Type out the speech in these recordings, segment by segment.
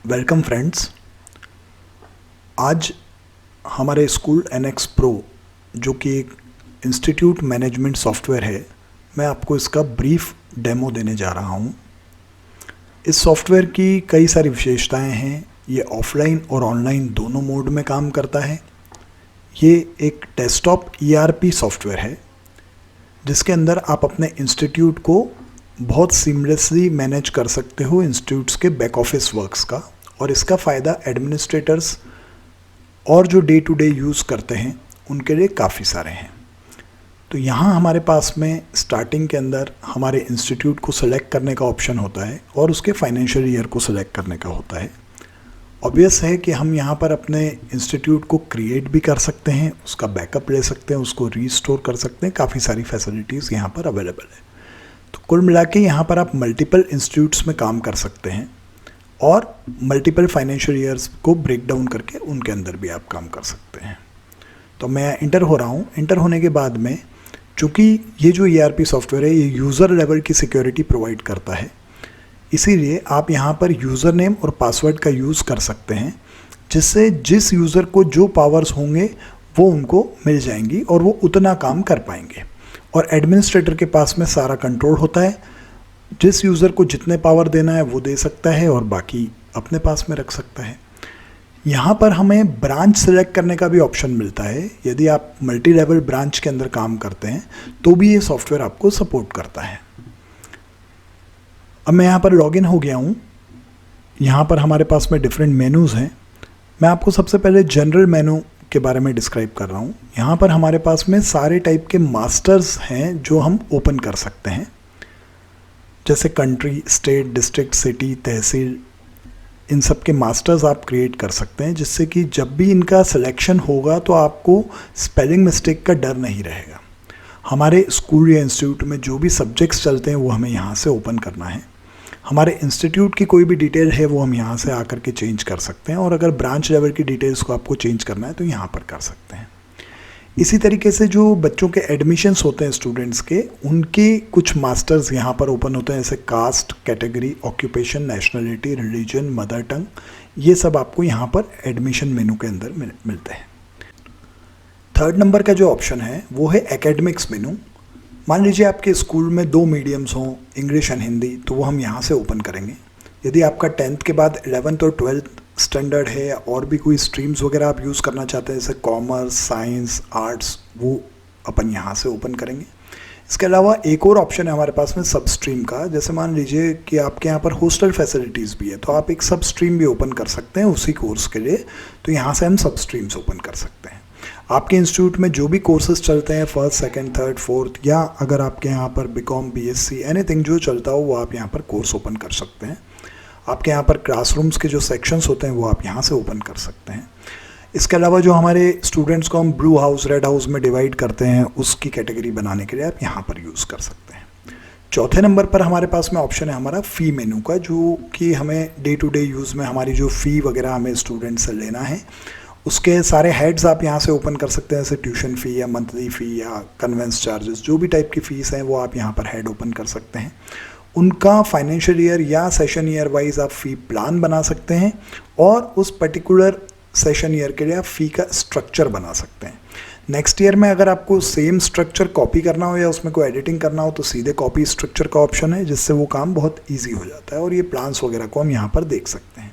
Welcome friends. आज हमारे school NX Pro जो कि एक इंस्टीट्यूट मैनेजमेंट सॉफ्टवेयर है, मैं आपको इसका ब्रीफ डेमो देने जा रहा हूँ। इस सॉफ्टवेयर की कई सारी विशेषताएं हैं। ये ऑफलाइन और ऑनलाइन दोनों मोड में काम करता है। ये एक डेस्कटॉप ERP सॉफ्टवेयर है जिसके अंदर आप अपने इंस्टीट्यूट को बहुत सीमलेसली मैनेज कर सकते हो इंस्टीट्यूट्स के बैक ऑफिस वर्क्स का। और इसका फ़ायदा एडमिनिस्ट्रेटर्स और जो डे टू डे यूज़ करते हैं उनके लिए काफ़ी सारे हैं। तो यहाँ हमारे पास में स्टार्टिंग के अंदर हमारे इंस्टीट्यूट को सिलेक्ट करने का ऑप्शन होता है और उसके फाइनेंशियल ईयर को सिलेक्ट करने का होता है। ऑब्वियस है कि हम यहाँ पर अपने इंस्टीट्यूट को क्रिएट भी कर सकते हैं, उसका बैकअप ले सकते हैं, उसको रीस्टोर कर सकते हैं। काफ़ी सारी फैसिलिटीज़ यहाँ पर अवेलेबल है। तो कुल मिला के यहाँ पर आप मल्टीपल इंस्टीट्यूट्स में काम कर सकते हैं और मल्टीपल फाइनेंशियल ईयर्स को ब्रेक डाउन करके उनके अंदर भी आप काम कर सकते हैं। तो मैं इंटर हो रहा हूँ। इंटर होने के बाद में चूँकि ये जो ERP सॉफ्टवेयर है ये यूज़र लेवल की सिक्योरिटी प्रोवाइड करता है, इसीलिए आप यहाँ पर यूज़र नेम और पासवर्ड का यूज़ कर सकते हैं, जिससे जिस यूज़र को जो पावर्स होंगे वो उनको मिल जाएंगी और वो उतना काम कर पाएंगे। और एडमिनिस्ट्रेटर के पास में सारा कंट्रोल होता है। जिस यूज़र को जितने पावर देना है वो दे सकता है और बाकी अपने पास में रख सकता है। यहाँ पर हमें ब्रांच सेलेक्ट करने का भी ऑप्शन मिलता है। यदि आप मल्टी लेवल ब्रांच के अंदर काम करते हैं तो भी ये सॉफ्टवेयर आपको सपोर्ट करता है। अब मैं यहाँ पर लॉगिन हो गया हूँ। यहाँ पर हमारे पास में डिफरेंट मेनूज़ हैं। मैं आपको सबसे पहले जनरल मेनू के बारे में डिस्क्राइब कर रहा हूँ। यहाँ पर हमारे पास में सारे टाइप के मास्टर्स हैं जो हम ओपन कर सकते हैं, जैसे कंट्री, स्टेट, डिस्ट्रिक्ट, सिटी, तहसील, इन सब के मास्टर्स आप क्रिएट कर सकते हैं, जिससे कि जब भी इनका सिलेक्शन होगा तो आपको स्पेलिंग मिस्टेक का डर नहीं रहेगा। हमारे स्कूल या इंस्टीट्यूट में जो भी सब्जेक्ट्स चलते हैं वो हमें यहाँ से ओपन करना है। हमारे इंस्टीट्यूट की कोई भी डिटेल है वो हम यहाँ से आकर के चेंज कर सकते हैं, और अगर ब्रांच लेवल की डिटेल्स को आपको चेंज करना है तो यहाँ पर कर सकते हैं। इसी तरीके से जो बच्चों के एडमिशन्स होते हैं स्टूडेंट्स के, उनके कुछ मास्टर्स यहाँ पर ओपन होते हैं, जैसे caste, category, occupation, nationality, religion, mother tongue. ये सब आपको यहाँ पर एडमिशन मेनू के अंदर मिलते हैं। थर्ड नंबर का जो ऑप्शन है वो है एकेडमिक्स मेनू। मान लीजिए आपके स्कूल में 2 मीडियम्स हों, इंग्लिश एंड हिंदी, तो वो हम यहाँ से ओपन करेंगे। यदि आपका 10th के बाद 11th और 12th स्टैंडर्ड है या और भी कोई स्ट्रीम्स वगैरह आप यूज़ करना चाहते हैं, जैसे कॉमर्स, साइंस, आर्ट्स, वो अपन यहाँ से ओपन करेंगे। इसके अलावा एक और ऑप्शन है हमारे पास में सब स्ट्रीम का। जैसे मान लीजिए कि आपके यहाँ पर हॉस्टल फैसिलिटीज़ भी है, तो आप एक सब स्ट्रीम भी ओपन कर सकते हैं उसी कोर्स के लिए। तो यहाँ से हम सब स्ट्रीम्स ओपन कर सकते हैं। आपके इंस्टीट्यूट में जो भी कोर्सेज चलते हैं, फर्स्ट, सेकंड, थर्ड, फोर्थ, या अगर आपके यहाँ पर BCom, BSc, एनीथिंग जो चलता हो वो आप यहाँ पर कोर्स ओपन कर सकते हैं। आपके यहाँ पर क्लासरूम्स के जो सेक्शंस होते हैं वो आप यहाँ से ओपन कर सकते हैं। इसके अलावा जो हमारे स्टूडेंट्स को हम ब्लू हाउस, रेड हाउस में डिवाइड करते हैं, उसकी कैटेगरी बनाने के लिए आप यहाँ पर यूज़ कर सकते हैं। चौथे नंबर पर हमारे पास में ऑप्शन है हमारा फ़ी मेनू का, जो कि हमें डे टू डे यूज़ में हमारी जो फ़ी वगैरह हमें स्टूडेंट से लेना है उसके सारे हेड्स आप यहाँ से ओपन कर सकते हैं, जैसे ट्यूशन फ़ी या मंथली फ़ी या कन्वेंस चार्जेस, जो भी टाइप की फ़ीस हैं वो आप यहाँ पर हेड ओपन कर सकते हैं। उनका फाइनेंशियल ईयर या सेशन ईयर वाइज आप फ़ी प्लान बना सकते हैं और उस पर्टिकुलर सेशन ईयर के लिए आप फ़ी का स्ट्रक्चर बना सकते हैं। नेक्स्ट ईयर में अगर आपको सेम स्ट्रक्चर कॉपी करना हो या उसमें कोई एडिटिंग करना हो तो सीधे कॉपी स्ट्रक्चर का ऑप्शन है, जिससे वो काम बहुत ईजी हो जाता है और ये प्लान्स वगैरह को हम यहाँ पर देख सकते हैं।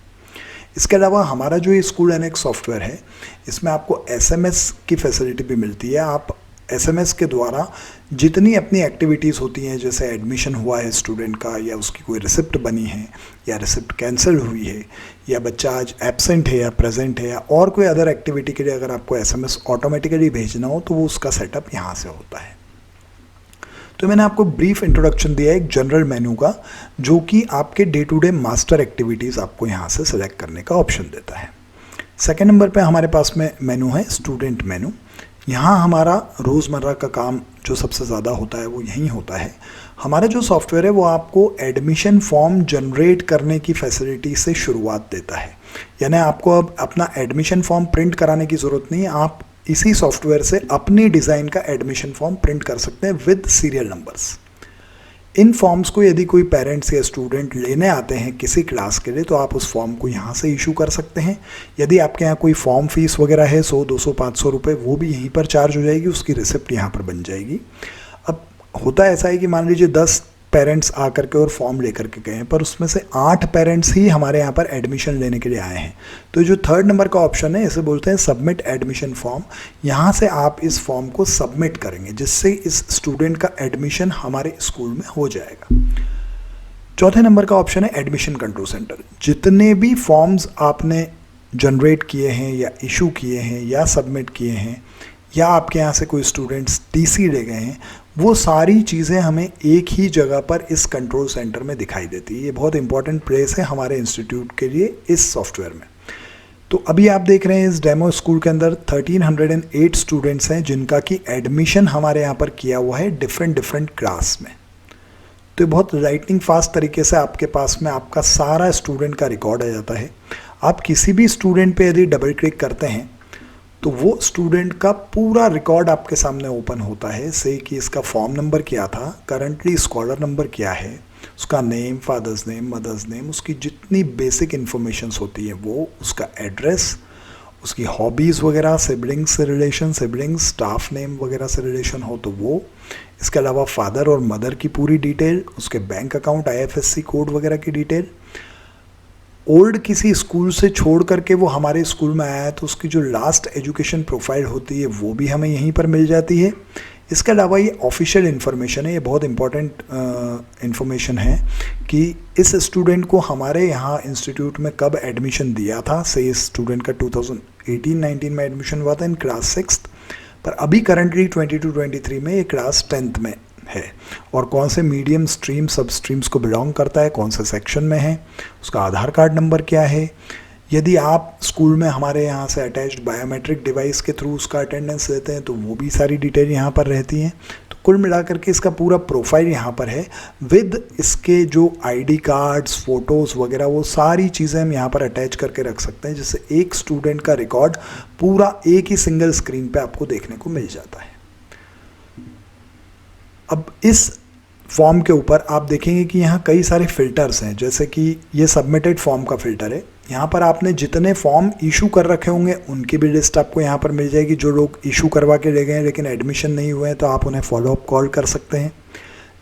इसके अलावा हमारा जो ये स्कूल NX सॉफ्टवेयर है, इसमें आपको SMS की फैसिलिटी भी मिलती है। आप SMS के द्वारा जितनी अपनी एक्टिविटीज़ होती हैं, जैसे एडमिशन हुआ है स्टूडेंट का, या उसकी कोई रिसिप्ट बनी है, या रिसिप्ट कैंसिल हुई है, या बच्चा आज एब्सेंट है या प्रेजेंट है, या और कोई अदर एक्टिविटी के लिए अगर आपको SMS ऑटोमेटिकली भेजना हो तो वो उसका सेटअप यहाँ से होता है। तो मैंने आपको ब्रीफ इंट्रोडक्शन दिया है एक जनरल मेनू का, जो कि आपके day to day master activities आपको यहाँ से सेलेक्ट करने का ऑप्शन देता है। सेकेंड नंबर पे हमारे पास में मेनू है स्टूडेंट मेनू। यहाँ हमारा रोज़मर्रा का काम जो सबसे ज़्यादा होता है वो यहीं होता है। हमारा जो सॉफ्टवेयर है वो आपको एडमिशन फॉर्म जनरेट करने की फैसिलिटी से शुरुआत देता है। यानी आपको अब अपना एडमिशन फॉर्म प्रिंट कराने की ज़रूरत नहीं है, आप इसी सॉफ्टवेयर से अपनी डिज़ाइन का एडमिशन फॉर्म प्रिंट कर सकते हैं with serial numbers. In forms को यदि कोई पेरेंट्स या स्टूडेंट लेने आते हैं किसी क्लास के लिए तो आप उस फॉर्म को यहाँ से इशू कर सकते हैं। यदि आपके यहाँ कोई फॉर्म फीस वगैरह है 100, 200, 500 रुपये, वो भी यहीं पर चार्ज हो जाएगी, उसकी रिसिप्ट यहाँ पर बन जाएगी। अब होता ऐसा है कि मान लीजिए 10 पेरेंट्स आकर के और फॉर्म लेकर के गए हैं, पर उसमें से 8 पेरेंट्स ही हमारे यहाँ पर एडमिशन लेने के लिए आए हैं। तो जो 3rd नंबर का ऑप्शन है इसे बोलते हैं सबमिट एडमिशन फॉर्म। यहाँ से आप इस फॉर्म को सबमिट करेंगे जिससे इस स्टूडेंट का एडमिशन हमारे स्कूल में हो जाएगा। 4थे नंबर का ऑप्शन है एडमिशन कंट्रोल सेंटर। जितने भी फॉर्म्स आपने जनरेट किए हैं या इशू किए हैं या सबमिट किए हैं या आपके यहाँ से कोई स्टूडेंट्स टीसी ले गए हैं, वो सारी चीज़ें हमें एक ही जगह पर इस कंट्रोल सेंटर में दिखाई देती है। ये बहुत इंपॉर्टेंट प्लेस है हमारे इंस्टीट्यूट के लिए इस सॉफ्टवेयर में। तो अभी आप देख रहे हैं इस डेमो स्कूल के अंदर 1308 स्टूडेंट्स हैं जिनका कि एडमिशन हमारे यहाँ पर किया हुआ है डिफरेंट क्लास में। तो बहुत लाइटनिंग फास्ट तरीके से आपके पास में आपका सारा स्टूडेंट का रिकॉर्ड आ जाता है। आप किसी भी स्टूडेंट पे यदि डबल क्लिक करते हैं तो वो स्टूडेंट का पूरा रिकॉर्ड आपके सामने ओपन होता है। से कि इसका फॉर्म नंबर क्या था, करंटली स्कॉलर नंबर क्या है, उसका name, father's name, mother's name, उसकी जितनी बेसिक इन्फॉर्मेशंस होती है वो, उसका एड्रेस, उसकी हॉबीज़ वगैरह, सिबलिंग्स से रिलेशन, सिबलिंग्स, स्टाफ नेम वगैरह से रिलेशन हो तो वो, इसके अलावा फादर और मदर की पूरी डिटेल, उसके बैंक अकाउंट, IFSC कोड वगैरह की डिटेल। ओल्ड किसी स्कूल से छोड़ करके वो हमारे स्कूल में आया है तो उसकी जो लास्ट एजुकेशन प्रोफाइल होती है वो भी हमें यहीं पर मिल जाती है। इसके अलावा ये ऑफिशियल इन्फॉर्मेशन है, ये बहुत इंपॉर्टेंट इन्फॉर्मेशन है कि इस स्टूडेंट को हमारे यहाँ इंस्टीट्यूट में कब एडमिशन दिया था। से इस स्टूडेंट का 2018-19 में एडमिशन हुआ था इन क्लास 6th, पर अभी करंटली 22-23 में ये क्लास 10th में है। और कौन से मीडियम, स्ट्रीम, सब स्ट्रीम्स को बिलोंग करता है, कौन से सेक्शन में है, उसका आधार कार्ड नंबर क्या है। यदि आप स्कूल में हमारे यहाँ से अटैच्ड बायोमेट्रिक डिवाइस के थ्रू उसका अटेंडेंस लेते हैं तो वो भी सारी डिटेल यहाँ पर रहती हैं। तो कुल मिलाकर के इसका पूरा प्रोफाइल यहाँ पर है विद इसके जो ID कार्ड्स, फोटोज़ वगैरह, वो सारी चीज़ें हम यहाँ पर अटैच करके रख सकते हैं जिससे एक स्टूडेंट का रिकॉर्ड पूरा एक ही सिंगल स्क्रीन पे आपको देखने को मिल जाता है। अब इस फॉर्म के ऊपर आप देखेंगे कि यहाँ कई सारे फ़िल्टर्स हैं, जैसे कि ये सबमिटेड फॉर्म का फ़िल्टर है। यहाँ पर आपने जितने फॉर्म इशू कर रखे होंगे उनकी भी लिस्ट आपको यहाँ पर मिल जाएगी। जो लोग इशू करवा के ले गए हैं लेकिन एडमिशन नहीं हुए हैं तो आप उन्हें फॉलोअप कॉल कर सकते हैं।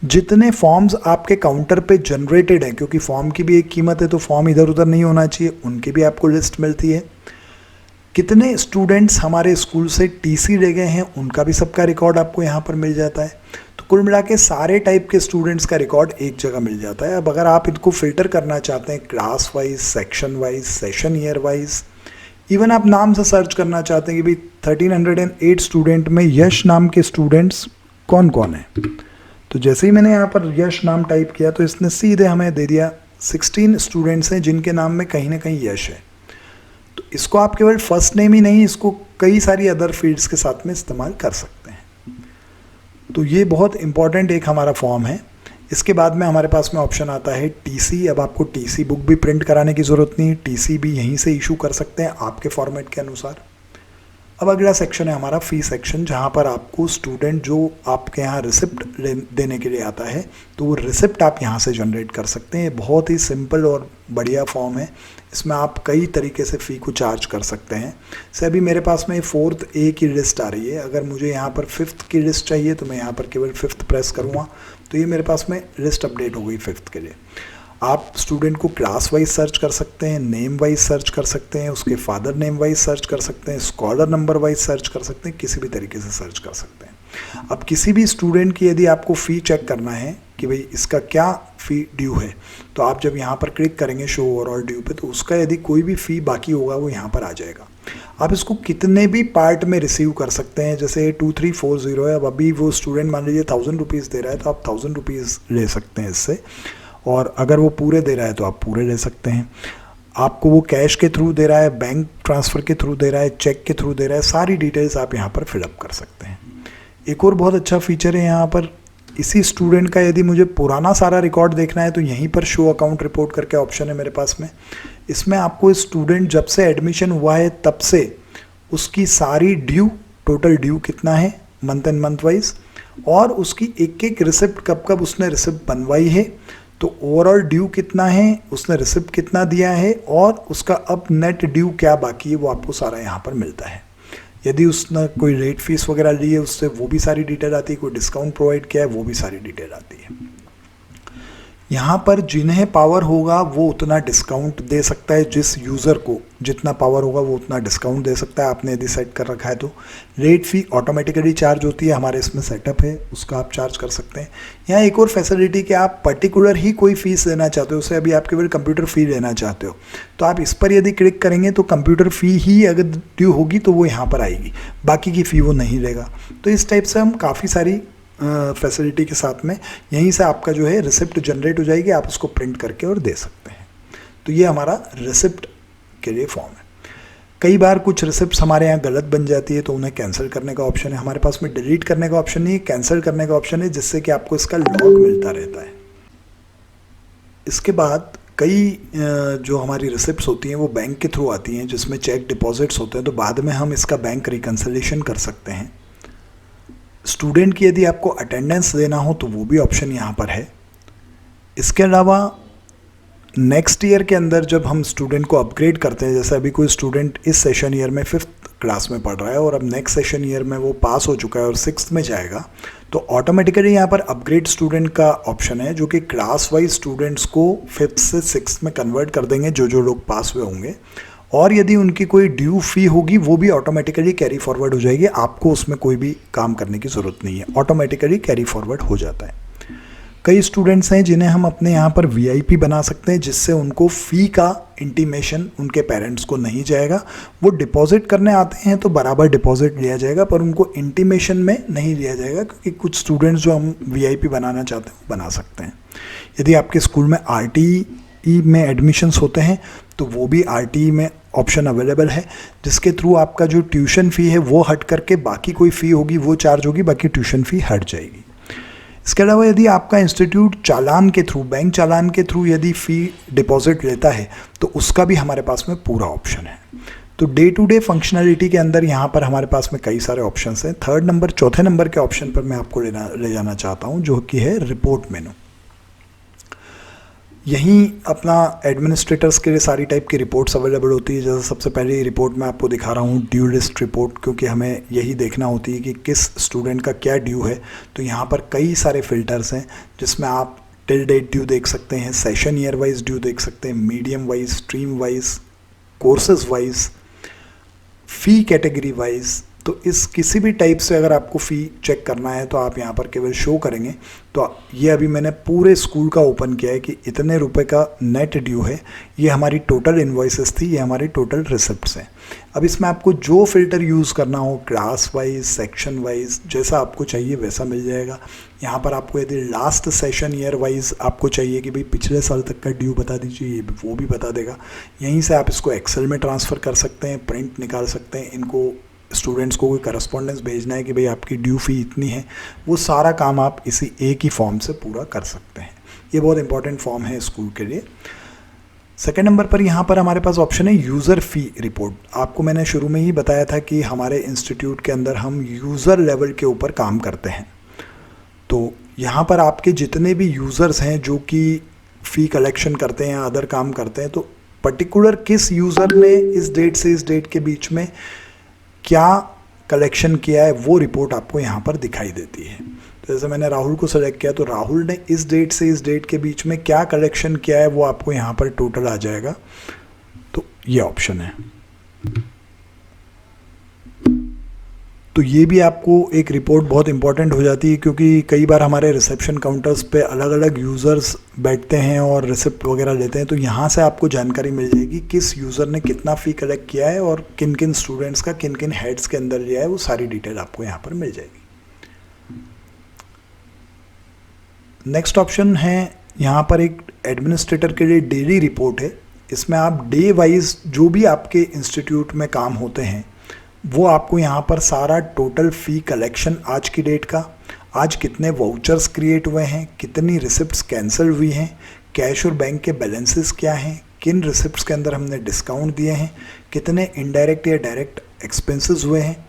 जितने फॉर्म्स आपके काउंटर पे जनरेटेड हैं, क्योंकि फॉर्म की भी एक कीमत है तो फॉर्म इधर उधर नहीं होना चाहिए, उनकी भी आपको लिस्ट मिलती है। कितने स्टूडेंट्स हमारे स्कूल से TC ले गए हैं उनका भी सबका रिकॉर्ड आपको यहाँ पर मिल जाता है। तो कुल मिला के सारे टाइप के स्टूडेंट्स का रिकॉर्ड एक जगह मिल जाता है। अब अगर आप इनको फिल्टर करना चाहते हैं class wise, section wise, session year wise, even आप नाम से सर्च करना चाहते हैं कि भाई 1308 स्टूडेंट में यश नाम के स्टूडेंट्स कौन कौन हैं, तो जैसे ही मैंने यहाँ पर यश नाम टाइप किया तो इसने सीधे हमें दे दिया 16 स्टूडेंट्स हैं जिनके नाम में कहीं ना कहीं यश है। तो इसको आप केवल फर्स्ट नेम ही नहीं, इसको कई सारी अदर फील्ड्स के साथ में इस्तेमाल कर सकते हैं। तो ये बहुत इंपॉर्टेंट एक हमारा फॉर्म है। इसके बाद में हमारे पास में ऑप्शन आता है TC। अब आपको TC बुक भी प्रिंट कराने की ज़रूरत नहीं है, TC भी यहीं से इशू कर सकते हैं आपके फॉर्मेट के अनुसार। अब अगला सेक्शन है हमारा फ़ी सेक्शन, जहाँ पर आपको स्टूडेंट जो आपके यहाँ रिसिप्ट देने के लिए आता है तो वो रिसिप्ट आप यहाँ से जनरेट कर सकते हैं। बहुत ही सिंपल और बढ़िया फॉर्म है। इसमें आप कई तरीके से फ़ी को चार्ज कर सकते हैं। से अभी मेरे पास में 4th A की लिस्ट आ रही है। अगर मुझे यहाँ पर 5th की लिस्ट चाहिए तो मैं यहाँ पर केवल 5th प्रेस करूँगा तो ये मेरे पास में लिस्ट अपडेट हो गई 5th के लिए। आप स्टूडेंट को क्लास वाइज सर्च कर सकते हैं, नेम वाइज सर्च कर सकते हैं, उसके फादर नेम वाइज सर्च कर सकते हैं, स्कॉलर नंबर वाइज सर्च कर सकते हैं, किसी भी तरीके से सर्च कर सकते हैं। अब किसी भी स्टूडेंट की यदि आपको फ़ी चेक करना है कि भाई इसका क्या फ़ी ड्यू है, तो आप जब यहाँ पर क्लिक करेंगे शो ओवरऑल ड्यू पे तो उसका यदि कोई भी फ़ी बाकी होगा वो यहाँ पर आ जाएगा। आप इसको कितने भी पार्ट में रिसीव कर सकते हैं, जैसे 2340 है। अब अभी वो स्टूडेंट मान लीजिए 1000 रुपीज़ दे रहा है तो आप 1000 रुपीज़ ले सकते हैं इससे, और अगर वो पूरे दे रहा है तो आप पूरे ले सकते हैं। आपको वो कैश के थ्रू दे रहा है, बैंक ट्रांसफ़र के थ्रू दे रहा है, चेक के थ्रू दे रहा है, सारी डिटेल्स आप यहाँ पर फिलअप कर सकते हैं। एक और बहुत अच्छा फीचर है यहाँ पर, इसी स्टूडेंट का यदि मुझे पुराना सारा रिकॉर्ड देखना है तो यहीं पर शो अकाउंट रिपोर्ट करके ऑप्शन है मेरे पास में। इसमें आपको स्टूडेंट जब से एडमिशन हुआ है तब से उसकी सारी ड्यू, टोटल ड्यू कितना है मंथ एंड मंथ वाइज, और उसकी एक एक रिसिप्ट कब कब उसने रिसिप्ट बनवाई है, तो ओवरऑल ड्यू कितना है, उसने रिसिप्ट कितना दिया है, और उसका अब नेट ड्यू क्या बाकी है, वो आपको सारा यहाँ पर मिलता है। यदि उसने कोई रेट फीस वगैरह ली है उससे वो भी सारी डिटेल आती है, कोई डिस्काउंट प्रोवाइड किया है वो भी सारी डिटेल आती है। यहाँ पर जिन्हें पावर होगा वो उतना डिस्काउंट दे सकता है, जिस यूज़र को जितना पावर होगा वो उतना डिस्काउंट दे सकता है, आपने यदि सेट कर रखा है तो। रेट फ़ी ऑटोमेटिकली चार्ज होती है, हमारे इसमें सेटअप है, उसका आप चार्ज कर सकते हैं। यहाँ एक और फैसिलिटी कि आप पर्टिकुलर ही कोई फ़ीस लेना चाहते हो, उसे अभी आप केवल कंप्यूटर फ़ी लेना चाहते हो तो आप इस पर यदि क्लिक करेंगे तो कंप्यूटर फ़ी ही अगर ड्यू होगी तो वो यहाँ पर आएगी, बाकी की फ़ी वो नहीं लेगा। तो इस टाइप से हम काफ़ी सारी फैसिलिटी के साथ में यहीं से आपका जो है रिसिप्ट जनरेट हो जाएगी, आप उसको प्रिंट करके और दे सकते हैं। तो ये हमारा रिसिप्ट के लिए फॉर्म है। कई बार कुछ रिसिप्ट्स हमारे यहाँ गलत बन जाती है तो उन्हें कैंसिल करने का ऑप्शन है हमारे पास में। डिलीट करने का ऑप्शन नहीं है, कैंसिल करने का ऑप्शन है, जिससे कि आपको इसका लॉग मिलता रहता है। इसके बाद कई जो हमारी रिसिप्ट्स होती हैं वो बैंक के थ्रू आती हैं, जिसमें चेक डिपॉजिट्स होते हैं, तो बाद में हम इसका बैंक रिकन्सिलेशन कर सकते हैं। स्टूडेंट की यदि आपको अटेंडेंस देना हो तो वो भी ऑप्शन यहाँ पर है। इसके अलावा नेक्स्ट ईयर के अंदर जब हम स्टूडेंट को अपग्रेड करते हैं, जैसे अभी कोई स्टूडेंट इस सेशन ईयर में 5th क्लास में पढ़ रहा है और अब नेक्स्ट सेशन ईयर में वो पास हो चुका है और 6th में जाएगा, तो ऑटोमेटिकली यहाँ पर अपग्रेड स्टूडेंट का ऑप्शन है, जो कि क्लास वाइज स्टूडेंट्स को 5th से 6th में कन्वर्ट कर देंगे जो लोग पास हुए होंगे। और यदि उनकी कोई ड्यू फी होगी वो भी ऑटोमेटिकली कैरी फॉरवर्ड हो जाएगी, आपको उसमें कोई भी काम करने की ज़रूरत नहीं है, ऑटोमेटिकली कैरी फॉरवर्ड हो जाता है। कई स्टूडेंट्स हैं जिन्हें हम अपने यहाँ पर VIP बना सकते हैं, जिससे उनको फ़ी का इंटीमेशन उनके पेरेंट्स को नहीं जाएगा। वो डिपॉजिट करने आते हैं तो बराबर डिपॉजिट लिया जाएगा, पर उनको इंटीमेशन में नहीं लिया जाएगा, क्योंकि कुछ स्टूडेंट्स जो हम VIP बनाना चाहते हैं वो बना सकते हैं। यदि आपके स्कूल में RTE में एडमिशन्स होते हैं तो वो भी RTE में ऑप्शन अवेलेबल है, जिसके थ्रू आपका जो ट्यूशन फ़ी है वो हट करके बाकी कोई फ़ी होगी वो चार्ज होगी, बाकी ट्यूशन फ़ी हट जाएगी। इसके अलावा यदि आपका इंस्टीट्यूट चालान के थ्रू, बैंक चालान के थ्रू यदि फ़ी डिपॉजिट लेता है तो उसका भी हमारे पास में पूरा ऑप्शन है। तो डे टू डे फंक्शनलिटी के अंदर यहाँ पर हमारे पास में कई सारे ऑप्शंस हैं। चौथे नंबर के ऑप्शन पर मैं आपको ले जाना चाहता हूँ, जो कि है रिपोर्ट मेनू। यहीं अपना एडमिनिस्ट्रेटर्स के लिए सारी टाइप की रिपोर्ट्स अवेलेबल होती है। जैसे सबसे पहले रिपोर्ट मैं आपको दिखा रहा हूँ ड्यू लिस्ट रिपोर्ट, क्योंकि हमें यही देखना होती है कि किस स्टूडेंट का क्या ड्यू है। तो यहाँ पर कई सारे फिल्टर्स हैं, जिसमें आप टिल डेट ड्यू देख सकते हैं, सेशन ईयर वाइज ड्यू देख सकते हैं, medium wise, stream wise, courses wise, fee category wise. तो इस किसी भी टाइप से अगर आपको फ़ी चेक करना है तो आप यहाँ पर केवल शो करेंगे। तो ये अभी मैंने पूरे स्कूल का ओपन किया है कि इतने रुपए का नेट ड्यू है, ये हमारी टोटल इन्वॉइसेस थी, ये हमारी टोटल रिसिप्ट्स हैं। अब इसमें आपको जो फ़िल्टर यूज़ करना हो, क्लास वाइज, सेक्शन वाइज, जैसा आपको चाहिए वैसा मिल जाएगा। यहाँ पर आपको यदि लास्ट सेशन ईयर वाइज आपको चाहिए कि भाई पिछले साल तक का ड्यू बता दीजिए, वो भी बता देगा। यहीं से आप इसको एक्सेल में ट्रांसफ़र कर सकते हैं, प्रिंट निकाल सकते हैं। इनको स्टूडेंट्स को कोई करस्पॉन्डेंस भेजना है कि भाई आपकी ड्यू फ़ी इतनी है, वो सारा काम आप इसी एक ही फॉर्म से पूरा कर सकते हैं। ये बहुत इंपॉर्टेंट फॉर्म है स्कूल के लिए। सेकेंड नंबर पर यहाँ पर हमारे पास ऑप्शन है यूज़र फ़ी रिपोर्ट। आपको मैंने शुरू में ही बताया था कि हमारे इंस्टीट्यूट के अंदर हम यूज़र लेवल के ऊपर काम करते हैं। तो यहाँ पर आपके जितने भी यूज़र्स हैं जो कि फ़ी कलेक्शन करते हैं, अदर काम करते हैं, तो पर्टिकुलर किस यूज़र ने इस डेट से इस डेट के बीच में क्या कलेक्शन किया है वो रिपोर्ट आपको यहाँ पर दिखाई देती है। तो जैसे मैंने राहुल को सेलेक्ट किया तो राहुल ने इस डेट से इस डेट के बीच में क्या कलेक्शन किया है वो आपको यहाँ पर टोटल आ जाएगा। तो ये ऑप्शन है। तो ये भी आपको एक रिपोर्ट बहुत इंपॉर्टेंट हो जाती है, क्योंकि कई बार हमारे रिसेप्शन काउंटर्स पे अलग अलग यूज़र्स बैठते हैं और रिसिप्ट वगैरह लेते हैं। तो यहाँ से आपको जानकारी मिल जाएगी किस यूज़र ने कितना फ़ी कलेक्ट किया है और किन किन स्टूडेंट्स का किन किन हेड्स के अंदर लिया है, वो सारी डिटेल आपको यहाँ पर मिल जाएगी। नेक्स्ट ऑप्शन है यहाँ पर एक एडमिनिस्ट्रेटर के लिए डेली रिपोर्ट है। इसमें आप डे वाइज जो भी आपके इंस्टीट्यूट में काम होते हैं वो आपको यहाँ पर सारा टोटल फ़ी कलेक्शन, आज की डेट का, आज कितने वाउचर्स क्रिएट हुए हैं, कितनी रिसिप्ट्स कैंसिल हुई हैं, कैश और बैंक के बैलेंसेस क्या हैं, किन रिसिप्ट्स के अंदर हमने डिस्काउंट दिए हैं, कितने इनडायरेक्ट या डायरेक्ट एक्सपेंसेस हुए हैं,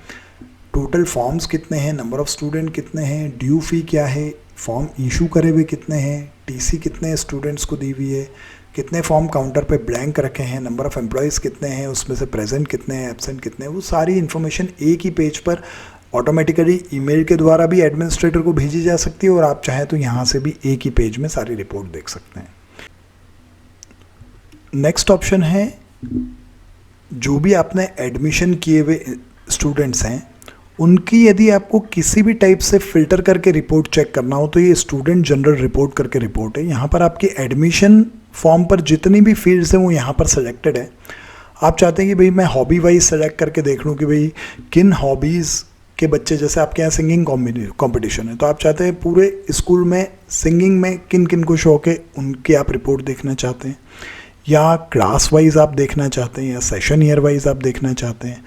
टोटल फॉर्म्स कितने हैं, नंबर ऑफ़ स्टूडेंट कितने हैं, ड्यू फी क्या है, फॉर्म इशू करे हुए कितने हैं, टीसी कितने स्टूडेंट्स को दी हुई है, कितने फॉर्म काउंटर पे ब्लैंक रखे हैं, नंबर ऑफ़ एम्प्लॉयज़ कितने हैं, उसमें से प्रेजेंट कितने हैं, एब्सेंट कितने हैं, वो सारी इन्फॉर्मेशन एक ही पेज पर ऑटोमेटिकली ईमेल के द्वारा भी एडमिनिस्ट्रेटर को भेजी जा सकती है, और आप चाहें तो यहाँ से भी एक ही पेज में सारी रिपोर्ट देख सकते हैं। नेक्स्ट ऑप्शन है, जो भी आपने एडमिशन किए हुए स्टूडेंट्स हैं उनकी यदि आपको किसी भी टाइप से फ़िल्टर करके रिपोर्ट चेक करना हो तो ये स्टूडेंट जनरल रिपोर्ट करके रिपोर्ट है। यहाँ पर आपकी एडमिशन फॉर्म पर जितनी भी फील्ड्स हैं वो यहाँ पर सेलेक्टेड है। आप चाहते हैं कि भाई मैं हॉबी वाइज सेलेक्ट करके देख लूँ कि भाई किन हॉबीज़ के बच्चे, जैसे आपके यहाँ सिंगिंग कंपटीशन है तो आप चाहते हैं पूरे स्कूल में सिंगिंग में किन किन को शौक है उनकी आप रिपोर्ट देखना चाहते हैं, या क्लास वाइज आप देखना चाहते हैं, या सेशन ईयर वाइज आप देखना चाहते हैं,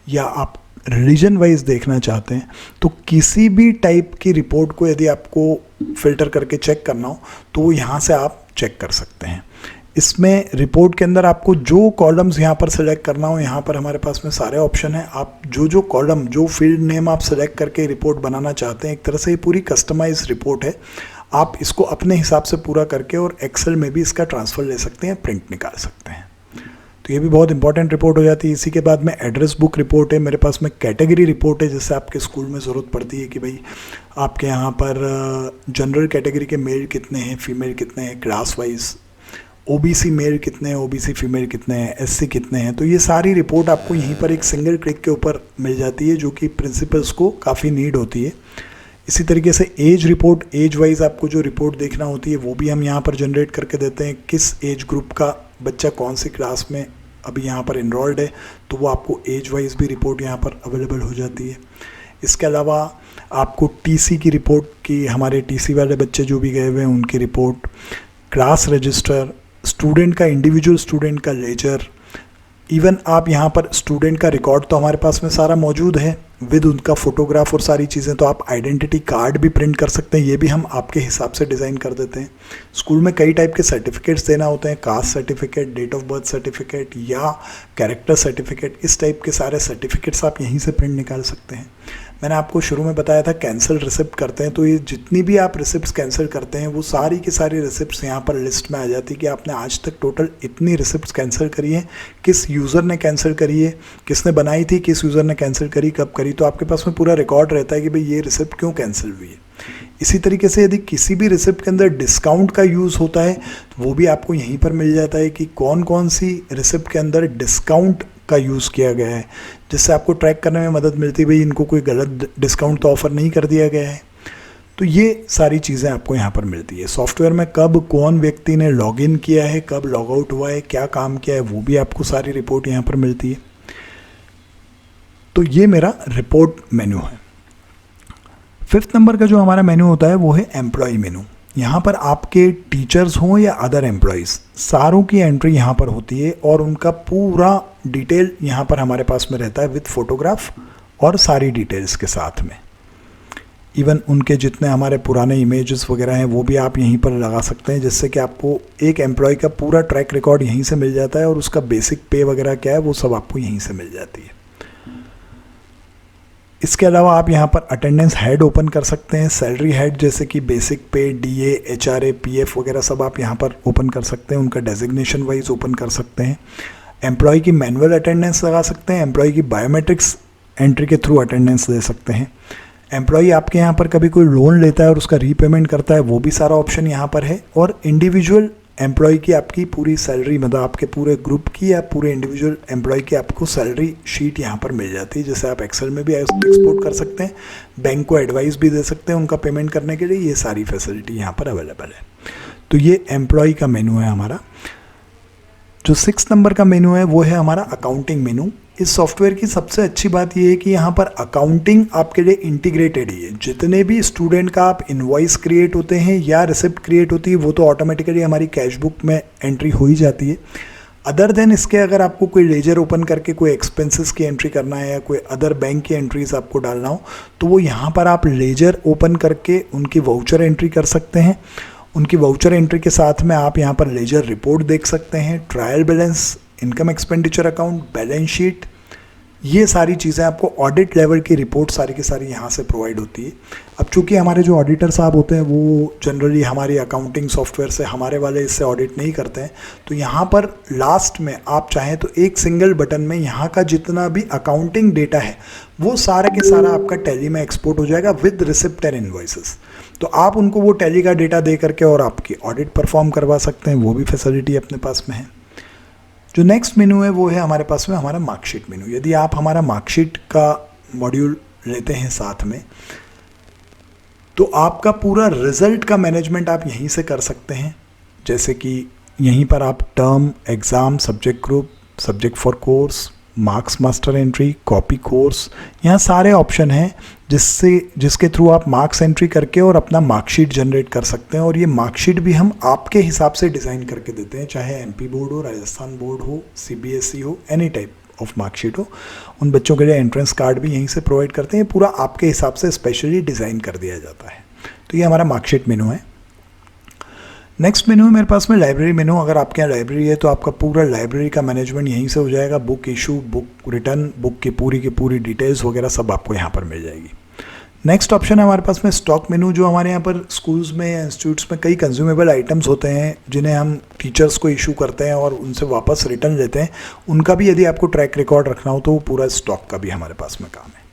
या आप रिलीजन वाइज देखना चाहते हैं, तो किसी भी टाइप की रिपोर्ट को यदि आपको फ़िल्टर करके चेक करना हो तो वो यहाँ से आप चेक कर सकते हैं। इसमें रिपोर्ट के अंदर आपको जो कॉलम्स यहाँ पर सेलेक्ट करना हो, यहाँ पर हमारे पास में सारे ऑप्शन हैं। आप जो कॉलम, जो फील्ड नेम आप सेलेक्ट करके रिपोर्ट बनाना चाहते हैं, एक तरह से ये पूरी कस्टमाइज रिपोर्ट है। आप इसको अपने हिसाब से पूरा करके और एक्सेल में भी इसका ट्रांसफ़र ले सकते हैं, प्रिंट निकाल सकते हैं। तो ये भी बहुत इंपॉर्टेंट रिपोर्ट हो जाती है। इसी के बाद में एड्रेस बुक रिपोर्ट है, मेरे पास में कैटेगरी रिपोर्ट है, जैसे आपके स्कूल में ज़रूरत पड़ती है कि भाई आपके यहाँ पर जनरल कैटेगरी के मेल कितने हैं, फीमेल कितने हैं, क्लास वाइज ओबीसी मेल कितने हैं, ओबीसी फीमेल कितने हैं, एससी कितने हैं, तो ये सारी रिपोर्ट आपको यहीं पर एक सिंगल क्लिक के ऊपर मिल जाती है, जो कि प्रिंसिपल्स को काफ़ी नीड होती है। इसी तरीके से एज रिपोर्ट, एज वाइज आपको जो रिपोर्ट देखना होती है वो भी हम यहाँ पर जनरेट करके देते हैं। किस एज ग्रुप का बच्चा कौन सी क्लास में अभी यहाँ पर इनरोल्ड है, तो वो आपको एज वाइज भी रिपोर्ट यहाँ पर अवेलेबल हो जाती है। इसके अलावा आपको टीसी की रिपोर्ट की, हमारे टीसी वाले बच्चे जो भी गए हुए हैं उनकी रिपोर्ट, क्लास रजिस्टर, स्टूडेंट का, इंडिविजुअल स्टूडेंट का लेजर, इवन आप यहाँ पर स्टूडेंट का रिकॉर्ड तो हमारे पास में सारा मौजूद है विद उनका फ़ोटोग्राफ और सारी चीज़ें, तो आप आइडेंटिटी कार्ड भी प्रिंट कर सकते हैं, ये भी हम आपके हिसाब से डिज़ाइन कर देते हैं। स्कूल में कई टाइप के सर्टिफिकेट्स देना होते हैं, caste certificate, date of birth certificate या कैरेक्टर सर्टिफिकेट, इस टाइप के सारे सर्टिफिकेट्स आप यहीं से प्रिंट निकाल सकते हैं। मैंने आपको शुरू में बताया था कैंसिल रिसिप्ट करते हैं, तो ये जितनी भी आप रिसिप्ट्स कैंसिल करते हैं वो सारी की सारी रिसिप्ट्स यहाँ पर लिस्ट में आ जाती है कि आपने आज तक टोटल इतनी रिसिप्ट्स कैंसिल करी है, किस यूज़र ने कैंसिल करी है, किसने बनाई थी, किस यूज़र ने कैंसिल करी, कब करी, तो आपके पास में पूरा रिकॉर्ड रहता है कि भाई ये रिसिप्ट क्यों कैंसिल हुई है। इसी तरीके से यदि किसी भी रिसिप्ट के अंदर डिस्काउंट का यूज़ होता है तो वो भी आपको यहीं पर मिल जाता है कि कौन कौन सी रिसिप्ट के अंदर डिस्काउंट का यूज़ किया गया है, जिससे आपको ट्रैक करने में मदद मिलती है भाई इनको कोई गलत डिस्काउंट तो ऑफ़र नहीं कर दिया गया है। तो ये सारी चीज़ें आपको यहाँ पर मिलती है। सॉफ्टवेयर में कब कौन व्यक्ति ने लॉगिन किया है, कब लॉग आउट हुआ है, क्या काम किया है, वो भी आपको सारी रिपोर्ट यहाँ पर मिलती है। तो ये मेरा रिपोर्ट मेन्यू है। 5th नंबर का जो हमारा मेन्यू होता है वो है एम्प्लॉय मेन्यू। यहाँ पर आपके टीचर्स हों या अदर एम्प्लॉयज़, सारों की एंट्री यहाँ पर होती है और उनका पूरा डिटेल यहाँ पर हमारे पास में रहता है विद फोटोग्राफ और सारी डिटेल्स के साथ में। इवन उनके जितने हमारे पुराने इमेजेस वगैरह हैं वो भी आप यहीं पर लगा सकते हैं, जिससे कि आपको एक एम्प्लॉय का पूरा ट्रैक रिकॉर्ड यहीं से मिल जाता है और उसका बेसिक पे वगैरह क्या है वो सब आपको यहीं से मिल जाती है। इसके अलावा आप यहाँ पर अटेंडेंस हेड ओपन कर सकते हैं, सैलरी हेड जैसे कि बेसिक पे, डीए, एचआरए, पीएफ वगैरह सब आप यहाँ पर ओपन कर सकते हैं, उनका डेजिग्नेशन वाइज ओपन कर सकते हैं। एम्प्लॉय की मैनुअल अटेंडेंस लगा सकते हैं, एम्प्लॉय की बायोमेट्रिक्स एंट्री के थ्रू अटेंडेंस दे सकते हैं। एम्प्लॉय आपके यहाँ पर कभी कोई लोन लेता है और उसका रीपेमेंट करता है, वो भी सारा ऑप्शन यहाँ पर है। और इंडिविजुअल एम्प्लॉय की आपकी पूरी सैलरी, मतलब आपके पूरे ग्रुप की या पूरे इंडिविजुअल एम्प्लॉय की आपको सैलरी शीट यहाँ पर मिल जाती है, जैसे आप एक्सेल में भी एक्सपोर्ट कर सकते हैं, बैंक को एडवाइस भी दे सकते हैं उनका पेमेंट करने के लिए। ये सारी फैसिलिटी यहाँ पर अवेलेबल है। तो ये एम्प्लॉय का मेन्यू है हमारा। जो 6 नंबर का मेन्यू है वो है हमारा अकाउंटिंग मेन्यू। इस सॉफ्टवेयर की सबसे अच्छी बात ये है कि यहाँ पर अकाउंटिंग आपके लिए इंटीग्रेटेड ही है। जितने भी स्टूडेंट का आप इनवॉइस क्रिएट होते हैं या रिसिप्ट क्रिएट होती है वो तो ऑटोमेटिकली हमारी कैश बुक में एंट्री हो ही जाती है। अदर देन इसके अगर आपको कोई लेजर ओपन करके कोई एक्सपेंसेस की एंट्री करना है या कोई अदर बैंक की एंट्रीज आपको डालना हो तो वो यहाँ पर आप लेजर ओपन करके उनकी वाउचर एंट्री कर सकते हैं। उनकी वाउचर एंट्री के साथ में आप यहाँ पर लेजर रिपोर्ट देख सकते हैं, trial balance, income expenditure account, balance sheet, ये सारी चीज़ें आपको ऑडिट लेवल की रिपोर्ट सारी की सारी यहाँ से प्रोवाइड होती है। अब चूंकि हमारे जो ऑडिटर साहब होते हैं वो जनरली हमारी अकाउंटिंग सॉफ्टवेयर से हमारे वाले इससे ऑडिट नहीं करते हैं, तो यहाँ पर लास्ट में आप चाहें तो एक सिंगल बटन में यहाँ का जितना भी अकाउंटिंग डेटा है वो सारा के सारा आपका टैली में एक्सपोर्ट हो जाएगा विद रिसिप्ट एंड इनवॉइसेस। तो आप उनको वो टैली का डेटा दे करके और आपकी ऑडिट परफॉर्म करवा सकते हैं, वो भी फैसिलिटी अपने पास में है। जो नेक्स्ट मेनू है वो है हमारे पास में हमारा मार्कशीट मेनू। यदि आप हमारा मार्कशीट का मॉड्यूल लेते हैं साथ में, तो आपका पूरा रिजल्ट का मैनेजमेंट आप यहीं से कर सकते हैं। जैसे कि यहीं पर आप term, exam, subject group, subject for course, marks master entry, copy course, यहाँ सारे ऑप्शन हैं जिसके थ्रू आप मार्क्स एंट्री करके और अपना मार्कशीट जनरेट कर सकते हैं। और ये मार्कशीट भी हम आपके हिसाब से डिज़ाइन करके देते हैं, चाहे एमपी बोर्ड हो, राजस्थान बोर्ड हो, सीबीएसई हो, एनी टाइप ऑफ मार्कशीट हो। उन बच्चों के लिए एंट्रेंस कार्ड भी यहीं से प्रोवाइड करते हैं, पूरा आपके हिसाब से स्पेशली डिज़ाइन कर दिया जाता है। तो ये हमारा मार्कशीट मेनू है। नेक्स्ट मेनू है मेरे पास में लाइब्रेरी मेनू। अगर आपके यहाँ लाइब्रेरी है तो आपका पूरा लाइब्रेरी का मैनेजमेंट यहीं से हो जाएगा। Book issue, book return, book की पूरी डिटेल्स वगैरह सब आपको यहाँ पर मिल जाएगी। नेक्स्ट ऑप्शन है हमारे पास में स्टॉक मेनू। जो हमारे यहाँ पर स्कूल्स में या इंस्टीट्यूट्स में कई कंज्यूमेबल आइटम्स होते हैं जिन्हें हम टीचर्स को इशू करते हैं और उनसे वापस रिटर्न लेते हैं, उनका भी यदि आपको ट्रैक रिकॉर्ड रखना हो तो वो पूरा स्टॉक का भी हमारे पास में काम है।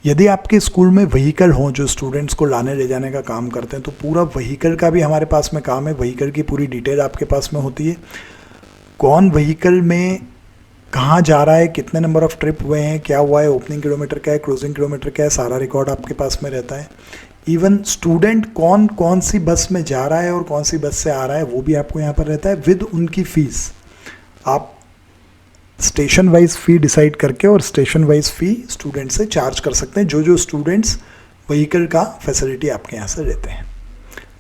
यदि आपके स्कूल में व्हीकल हों जो स्टूडेंट्स को लाने ले जाने का काम करते हैं, तो पूरा व्हीकल का भी हमारे पास में काम है। व्हीकल की पूरी डिटेल आपके पास में होती है, कौन व्हीकल में कहाँ जा रहा है, कितने नंबर ऑफ ट्रिप हुए हैं, क्या हुआ है, ओपनिंग किलोमीटर क्या है, क्लोजिंग किलोमीटर क्या है, सारा रिकॉर्ड आपके पास में रहता है। इवन स्टूडेंट कौन सी बस में जा रहा है और कौन सी बस से आ रहा है वो भी आपको यहाँ पर रहता है विद उनकी फ़ीस। आप स्टेशन वाइज फ़ी डिसाइड करके और स्टेशन वाइज फ़ी स्टूडेंट से चार्ज कर सकते हैं, जो स्टूडेंट्स व्हीकल का फैसिलिटी आपके यहाँ से लेते हैं।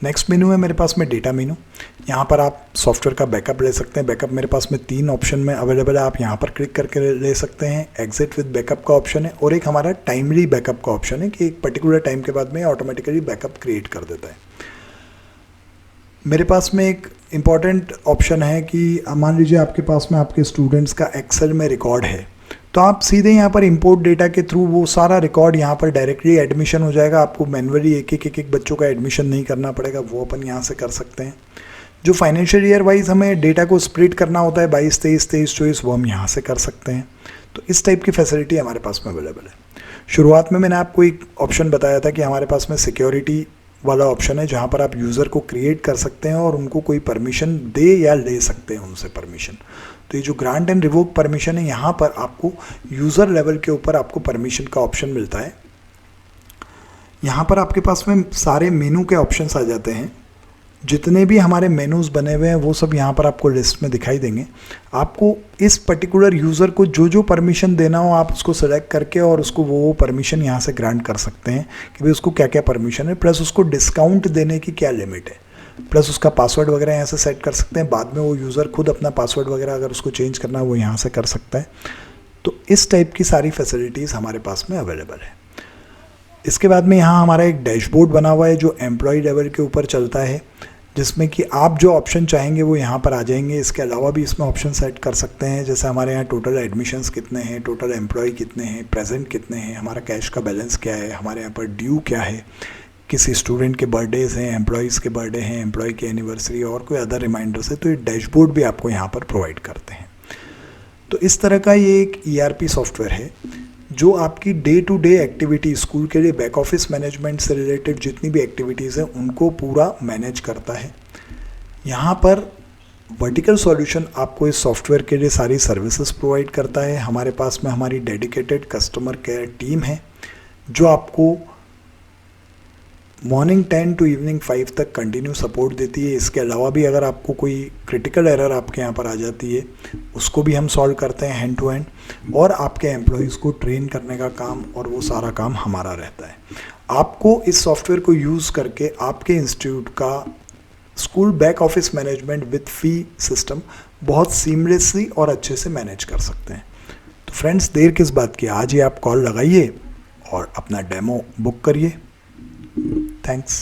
नेक्स्ट मेनू है मेरे पास में डेटा मेनू। यहाँ पर आप सॉफ्टवेयर का बैकअप ले सकते हैं। बैकअप मेरे पास में 3 ऑप्शन में अवेलेबल है, आप यहाँ पर क्लिक करके ले सकते हैं। एग्जिट विद बैकअप का ऑप्शन है और एक हमारा टाइमली बैकअप का ऑप्शन है कि एक पर्टिकुलर टाइम के बाद में ऑटोमेटिकली बैकअप क्रिएट कर देता है। मेरे पास में एक इम्पॉर्टेंट ऑप्शन है कि मान लीजिए आपके पास में आपके स्टूडेंट्स का एक्सेल में रिकॉर्ड है, तो आप सीधे यहाँ पर इंपोर्ट डेटा के थ्रू वो सारा रिकॉर्ड यहाँ पर डायरेक्टली एडमिशन हो जाएगा। आपको मैनुअली एक बच्चों का एडमिशन नहीं करना पड़ेगा, वो अपन यहाँ से कर सकते हैं। जो फाइनेंशियल ईयर वाइज हमें डेटा को स्प्लिट करना होता है 22, 23, 24, वो हम यहाँ से कर सकते हैं। तो इस टाइप की फैसिलिटी हमारे पास में अवेलेबल है। शुरुआत में मैंने आपको एक ऑप्शन बताया था कि हमारे पास में सिक्योरिटी वाला ऑप्शन है जहाँ पर आप यूज़र को क्रिएट कर सकते हैं और उनको कोई परमिशन दे या ले सकते हैं उनसे परमिशन। तो ये जो ग्रांट एंड रिवोक परमिशन है, यहाँ पर आपको यूज़र लेवल के ऊपर आपको परमिशन का ऑप्शन मिलता है। यहाँ पर आपके पास में सारे मेनू के ऑप्शंस आ जाते हैं। जितने भी हमारे मेनूज़ बने हुए हैं वो सब यहाँ पर आपको लिस्ट में दिखाई देंगे। आपको इस पर्टिकुलर यूज़र को जो परमिशन देना हो आप उसको सेलेक्ट करके और उसको वो परमिशन यहाँ से ग्रांट कर सकते हैं कि भाई उसको क्या क्या परमिशन है, प्लस उसको डिस्काउंट देने की क्या लिमिट है, प्लस उसका पासवर्ड वगैरह यहाँ से सेट कर सकते हैं। बाद में वो यूज़र खुद अपना पासवर्ड वगैरह अगर उसको चेंज करना है वो यहाँ से कर सकता है। तो इस टाइप की सारी फैसिलिटीज़ हमारे पास में अवेलेबल है। इसके बाद में यहाँ हमारा एक डैशबोर्ड बना हुआ है जो एम्प्लॉय लेवल के ऊपर चलता है, जिसमें कि आप जो ऑप्शन चाहेंगे वो यहाँ पर आ जाएंगे। इसके अलावा भी इसमें ऑप्शन सेट कर सकते हैं, जैसे हमारे यहाँ टोटल एडमिशन्स कितने हैं, टोटल एम्प्लॉय कितने हैं, प्रेजेंट कितने हैं, हमारा कैश का बैलेंस क्या है, हमारे यहाँ पर ड्यू क्या है, किसी स्टूडेंट के बर्थडेज हैं, एम्प्लॉयज़ के बर्थडे हैं, एम्प्लॉय की एनिवर्सरी और कोई अदर रिमाइंडर्स है, तो ये डैशबोर्ड भी आपको यहाँ पर प्रोवाइड करते हैं। तो इस तरह का ये एक ERP सॉफ्टवेयर है जो आपकी day to day activity, school के लिए बैक ऑफिस मैनेजमेंट से रिलेटेड जितनी भी एक्टिविटीज़ हैं उनको पूरा मैनेज करता है। यहाँ पर वर्टिकल सॉल्यूशन आपको इस सॉफ्टवेयर के लिए सारी सर्विसेज प्रोवाइड करता है। हमारे पास में हमारी डेडिकेटेड कस्टमर केयर टीम है जो आपको मॉर्निंग 10 to इवनिंग 5 तक कंटिन्यू सपोर्ट देती है। इसके अलावा भी अगर आपको कोई क्रिटिकल एरर आपके यहाँ पर आ जाती है उसको भी हम सॉल्व करते हैं हैंड टू हैंड, और आपके एम्प्लॉयज़ को ट्रेन करने का काम और वो सारा काम हमारा रहता है। आपको इस सॉफ्टवेयर को यूज़ करके आपके इंस्टीट्यूट का school back office management with fee system बहुत सीमलेसली और अच्छे से मैनेज कर सकते हैं। तो फ्रेंड्स, देर किस बात की, आज ही आप कॉल लगाइए और अपना डेमो बुक करिए। Thanks.